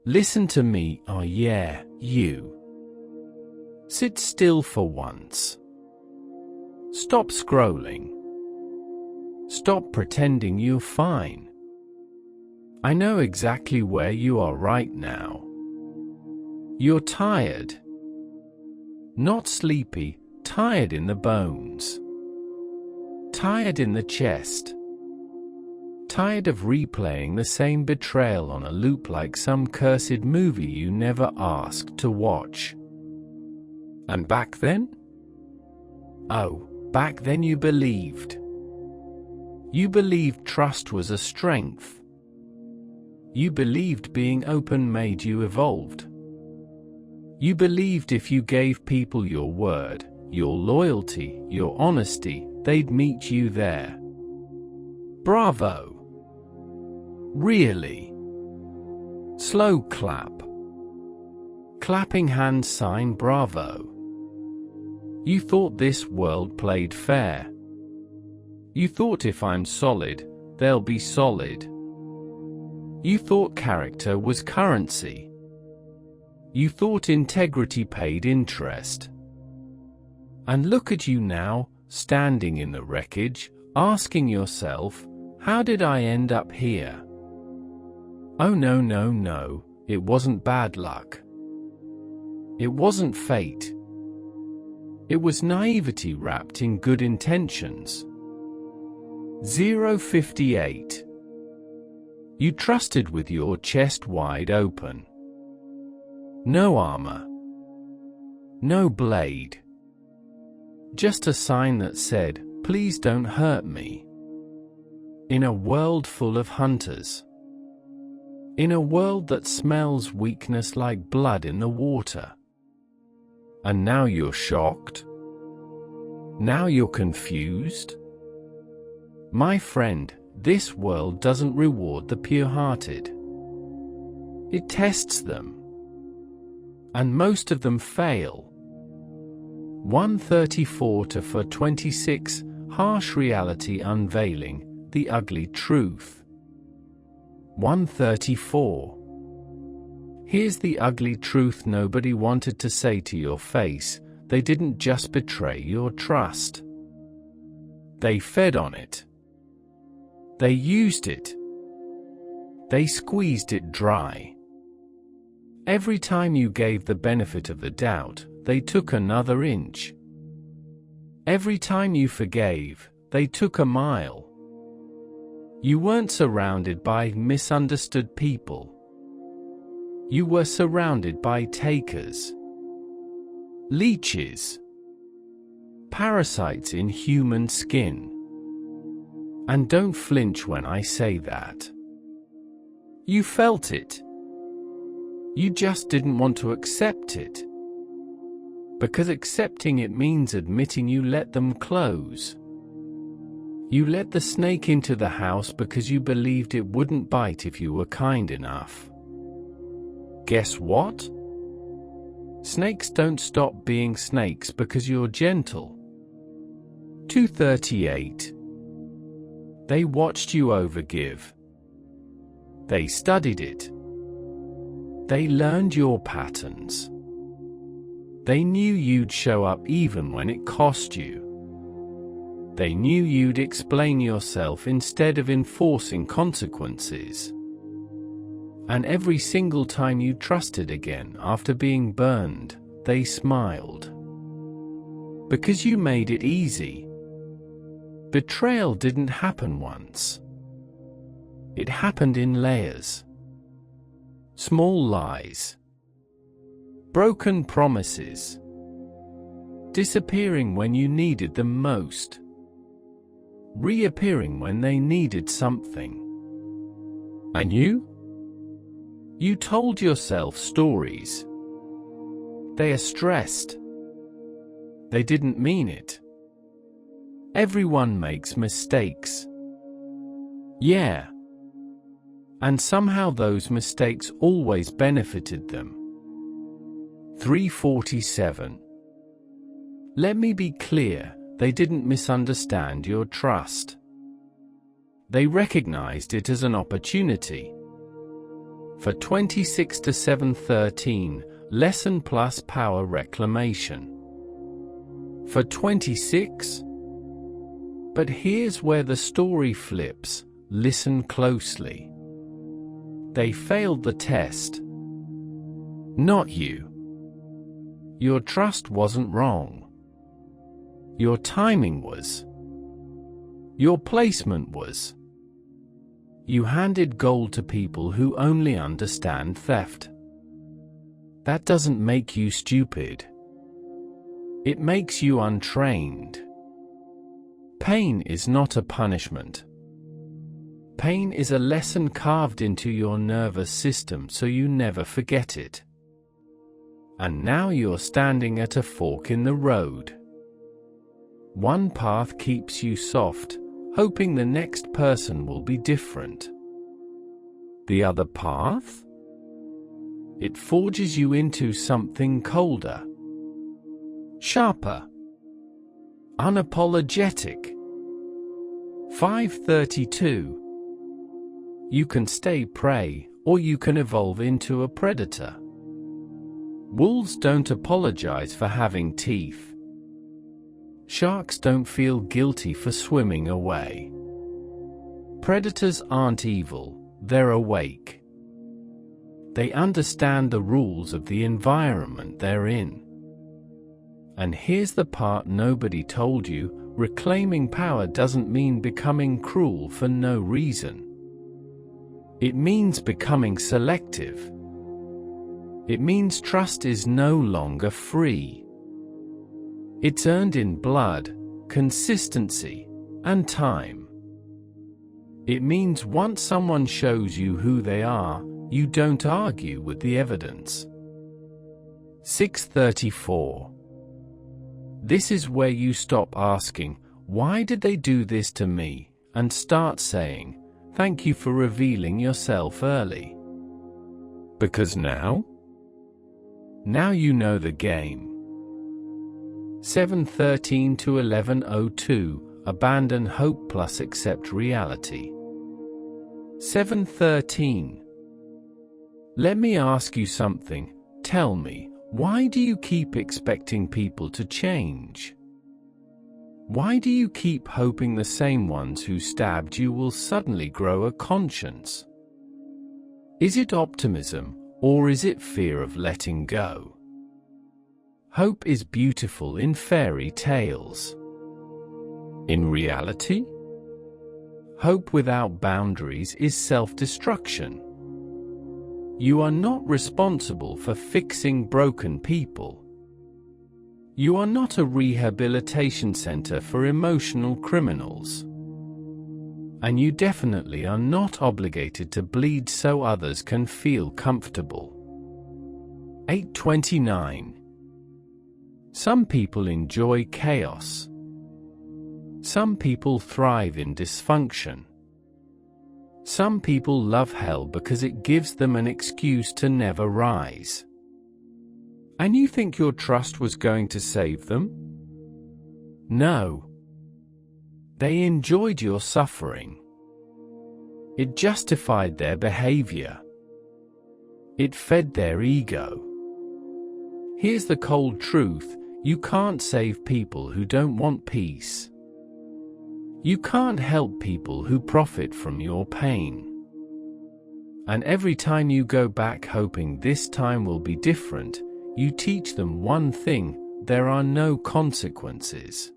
Listen to me, oh yeah, you. Sit still for once. Stop scrolling. Stop pretending you're fine. I know exactly where you are right now. You're tired. Not sleepy, tired in the bones. Tired in the chest. Tired of replaying the same betrayal on a loop like some cursed movie you never asked to watch. And back then? Oh, back then you believed. You believed trust was a strength. You believed being open made you evolved. You believed if you gave people your word, your loyalty, your honesty, they'd meet you there. Bravo! Really? Slow clap. Clapping hand sign bravo. You thought this world played fair. You thought if I'm solid, they'll be solid. You thought character was currency. You thought integrity paid interest. And look at you now, standing in the wreckage, asking yourself, how did I end up here? Oh no, no, no, it wasn't bad luck. It wasn't fate. It was naivety wrapped in good intentions. 058. You trusted with your chest wide open. No armor. No blade. Just a sign that said, please don't hurt me. In a world full of hunters. In a world that smells weakness like blood in the water. And now you're shocked? Now you're confused? My friend, this world doesn't reward the pure-hearted. It tests them. And most of them fail. 134 to 426, harsh reality unveiling, the ugly truth. 134. Here's the ugly truth nobody wanted to say to your face. They didn't just betray your trust. They fed on it. They used it. They squeezed it dry. Every time you gave the benefit of the doubt, they took another inch. Every time you forgave, they took a mile. You weren't surrounded by misunderstood people. You were surrounded by takers. Leeches. Parasites in human skin. And don't flinch when I say that. You felt it. You just didn't want to accept it. Because accepting it means admitting you let them close. You let the snake into the house because you believed it wouldn't bite if you were kind enough. Guess what? Snakes don't stop being snakes because you're gentle. 238. They watched you overgive. They studied it. They learned your patterns. They knew you'd show up even when it cost you. They knew you'd explain yourself instead of enforcing consequences. And every single time you trusted again after being burned, they smiled. Because you made it easy. Betrayal didn't happen once. It happened in layers. Small lies. Broken promises. Disappearing when you needed them most. Reappearing when they needed something. And you? You told yourself stories. They are stressed. They didn't mean it. Everyone makes mistakes. Yeah. And somehow those mistakes always benefited them. 347. Let me be clear, they didn't misunderstand your trust. They recognized it as an opportunity. For 26 to 7:13, lesson plus power reclamation. For 26. But here's where the story flips, listen closely. They failed the test. Not you. Your trust wasn't wrong. Your timing was. Your placement was. You handed gold to people who only understand theft. That doesn't make you stupid. It makes you untrained. Pain is not a punishment. Pain is a lesson carved into your nervous system so you never forget it. And now you're standing at a fork in the road. One path keeps you soft, hoping the next person will be different. The other path? It forges you into something colder, sharper, unapologetic. 5:32. You can stay prey, or you can evolve into a predator. Wolves don't apologize for having teeth. Sharks don't feel guilty for swimming away. Predators aren't evil, they're awake. They understand the rules of the environment they're in. And here's the part nobody told you: reclaiming power doesn't mean becoming cruel for no reason. It means becoming selective. It means trust is no longer free. It's earned in blood, consistency, and time. It means once someone shows you who they are, you don't argue with the evidence. 6:34. This is where you stop asking, "Why did they do this to me?" and start saying, "Thank you for revealing yourself early." Because now you know the game. 7:13 to 11:02, abandon hope plus accept reality. 7:13. Let me ask you something. Tell me, why do you keep expecting people to change? Why do you keep hoping the same ones who stabbed you will suddenly grow a conscience? Is it optimism, or is it fear of letting go? Hope is beautiful in fairy tales. In reality, hope without boundaries is self-destruction. You are not responsible for fixing broken people. You are not a rehabilitation center for emotional criminals. And you definitely are not obligated to bleed so others can feel comfortable. 8:29. Some people enjoy chaos. Some people thrive in dysfunction. Some people love hell because it gives them an excuse to never rise. And you think your trust was going to save them? No. They enjoyed your suffering. It justified their behavior. It fed their ego. Here's the cold truth: you can't save people who don't want peace. You can't help people who profit from your pain. And every time you go back hoping this time will be different, you teach them one thing: there are no consequences.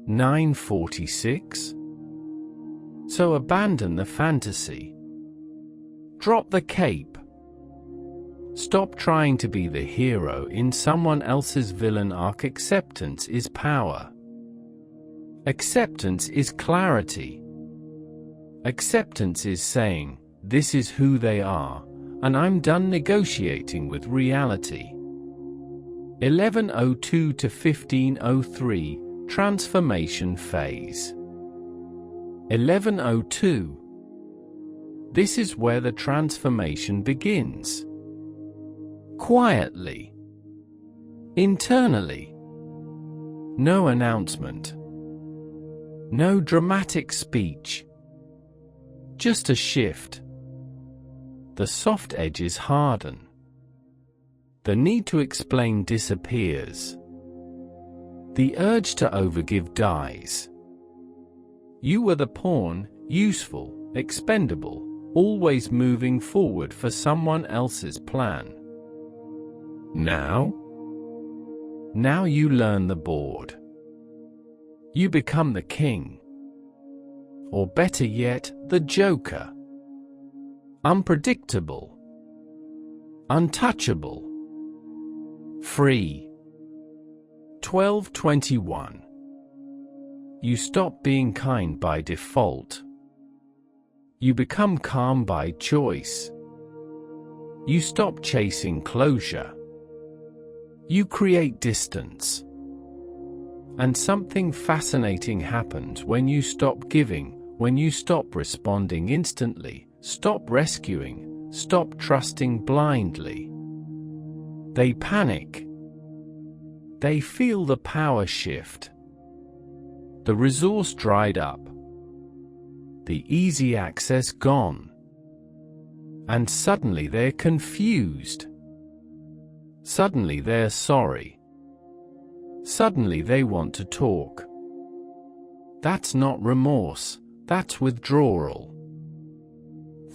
9:46. So abandon the fantasy. Drop the cape. Stop trying to be the hero in someone else's villain arc. Acceptance is power. Acceptance is clarity. Acceptance is saying, this is who they are, and I'm done negotiating with reality. 11:02 to 15:03, transformation phase. 11:02. This is where the transformation begins. Quietly. Internally. No announcement. No dramatic speech. Just a shift. The soft edges harden. The need to explain disappears. The urge to overgive dies. You were the pawn, useful, expendable, always moving forward for someone else's plan. Now you learn the board. You become the king. Or better yet, the joker. Unpredictable. Untouchable. Free. 12:21. You stop being kind by default. You become calm by choice. You stop chasing closure. You create distance. And something fascinating happens when you stop giving, when you stop responding instantly, stop rescuing, stop trusting blindly. They panic. They feel the power shift. The resource dried up. The easy access gone. And suddenly they're confused. Suddenly they're sorry. Suddenly they want to talk. That's not remorse, that's withdrawal.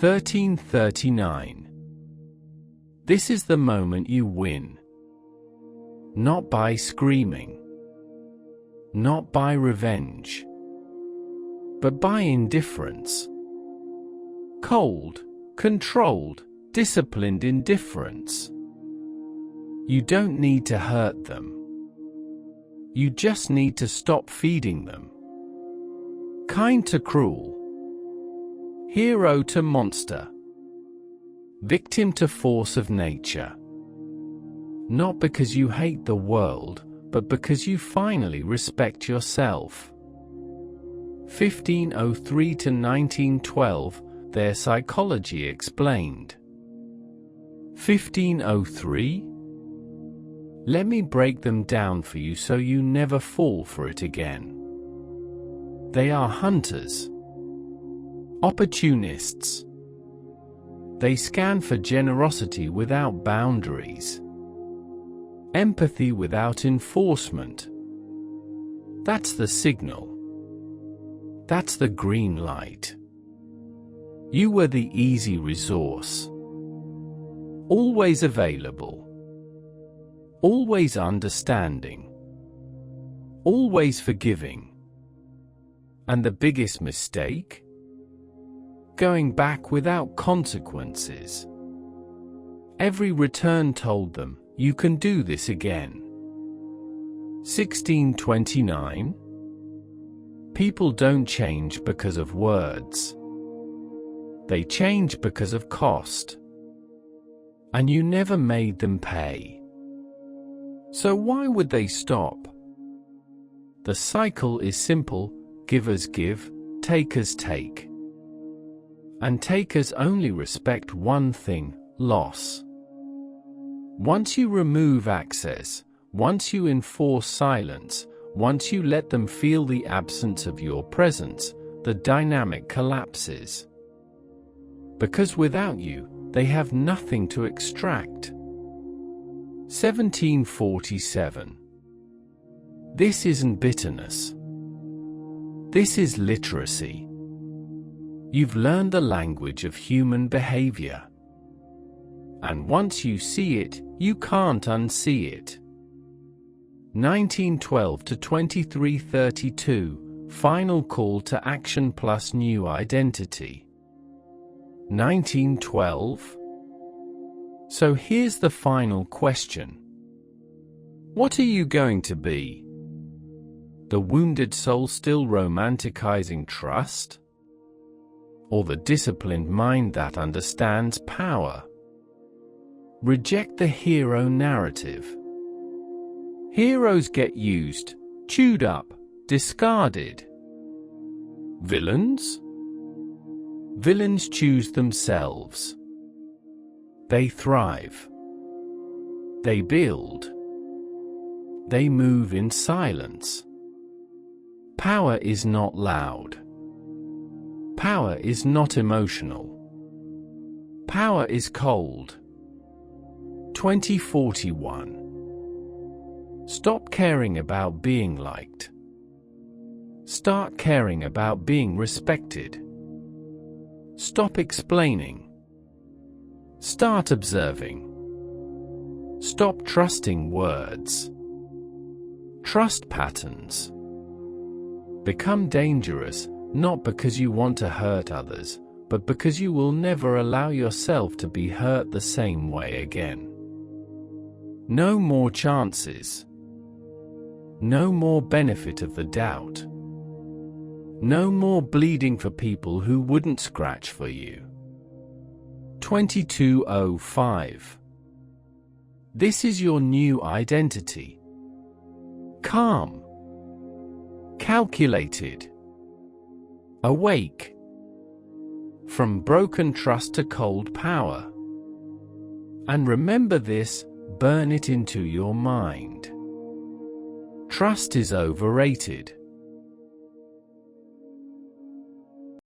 1339. This is the moment you win. Not by screaming. Not by revenge. But by indifference. Cold, controlled, disciplined indifference. You don't need to hurt them. You just need to stop feeding them. Kind to cruel. Hero to monster. Victim to force of nature. Not because you hate the world, but because you finally respect yourself. 1503 to 1912, Their Psychology Explained. 1503? Let me break them down for you so you never fall for it again. They are hunters. Opportunists. They scan for generosity without boundaries. Empathy without enforcement. That's the signal. That's the green light. You were the easy resource. Always available. Always understanding. Always forgiving. And the biggest mistake? Going back without consequences. Every return told them, you can do this again. 1629. People don't change because of words. They change because of cost. And you never made them pay. So why would they stop? The cycle is simple: givers give, takers take. And takers only respect one thing: loss. Once you remove access, once you enforce silence, once you let them feel the absence of your presence, the dynamic collapses. Because without you, they have nothing to extract. 1747. This isn't bitterness. This is literacy. You've learned the language of human behavior. And once you see it, you can't unsee it. 1912 to 2332, Final Call to Action plus New Identity. 1912. So here's the final question. What are you going to be? The wounded soul still romanticizing trust? Or the disciplined mind that understands power? Reject the hero narrative. Heroes get used, chewed up, discarded. Villains? Villains choose themselves. They thrive. They build. They move in silence. Power is not loud. Power is not emotional. Power is cold. 2041. Stop caring about being liked. Start caring about being respected. Stop explaining. Start observing. Stop trusting words. Trust patterns. Become dangerous, not because you want to hurt others, but because you will never allow yourself to be hurt the same way again. No more chances. No more benefit of the doubt. No more bleeding for people who wouldn't scratch for you. 2205. This is your new identity. Calm. Calculated. Awake. From broken trust to cold power. And remember this, burn it into your mind. Trust is overrated.